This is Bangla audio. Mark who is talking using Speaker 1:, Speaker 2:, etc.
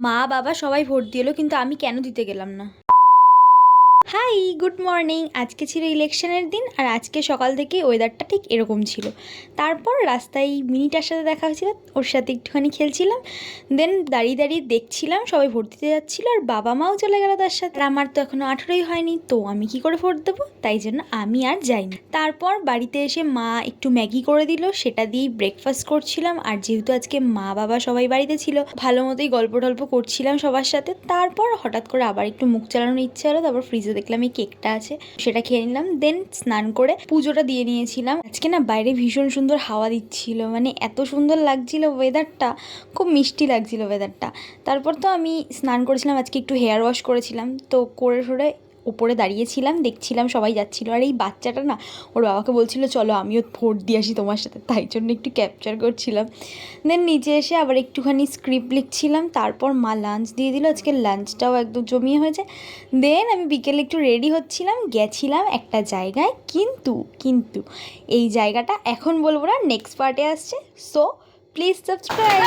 Speaker 1: মা বাবা সবাই ভোট দিলো, কিন্তু আমি কেন দিতে গেলাম না। Hi, good morning. আজকে ছিল ইলেকশনের দিন, আর আজকে সকাল থেকে ওয়েদারটা ঠিক এরকম ছিল। তারপর রাস্তায় মিনিটার সাথে দেখা হয়েছিল, ওর সাথে একটুখানি খেলছিলাম। দেন দাঁড়িয়ে দাঁড়িয়ে দেখছিলাম সবাই ভোট দিতে যাচ্ছিলো, আর বাবা মাও চলে গেল তার সাথে। আর আমার তো এখনও 18ই হয়নি, তো আমি কি করে ভোট দেবো, তাই জন্য আমি আর যাইনি। তারপর বাড়িতে এসে মা একটু ম্যাগি করে দিল, সেটা দিয়েই ব্রেকফাস্ট করছিলাম। আর যেহেতু আজকে মা বাবা সবাই বাড়িতে ছিল, ভালো মতোই গল্প টল্প করছিলাম সবার সাথে। তারপর হঠাৎ করে আবার একটু মুখ চালানোর ইচ্ছে হলো, তারপর ফ্রিজে দেখলাম এই কেকটা আছে, সেটা খেয়ে নিলাম। দেন স্নান করে পুজোটা দিয়ে নিয়েছিলাম। আজকে না বাইরে ভীষণ সুন্দর হাওয়া দিচ্ছিল, মানে এত সুন্দর লাগছিল ওয়েদারটা, খুব মিষ্টি লাগছিল ওয়েদারটা। তারপর তো আমি স্নান করেছিলাম, আজকে একটু হেয়ার ওয়াশ করেছিলাম, তো করে সরে ওপরে দাঁড়িয়েছিলাম, দেখছিলাম সবাই যাচ্ছিলো। আর এই বাচ্চাটা না ওর বাবাকে বলছিল চলো আমিও ভোট দিয়ে আসি তোমার সাথে, তাই জন্য একটু ক্যাপচার করছিলাম। দেন নিচে এসে আবার একটুখানি স্ক্রিপ্ট লিখছিলাম। তারপর মা লাঞ্চ দিয়ে দিল, আজকে লাঞ্চটাও একদম জমিয়ে হয়েছে। দেন আমি বিকেলে একটু রেডি হচ্ছিলাম, গেছিলাম একটা জায়গায়, কিন্তু এই জায়গাটা এখন বলবো না, নেক্সট পার্টে আসছে। So please subscribe.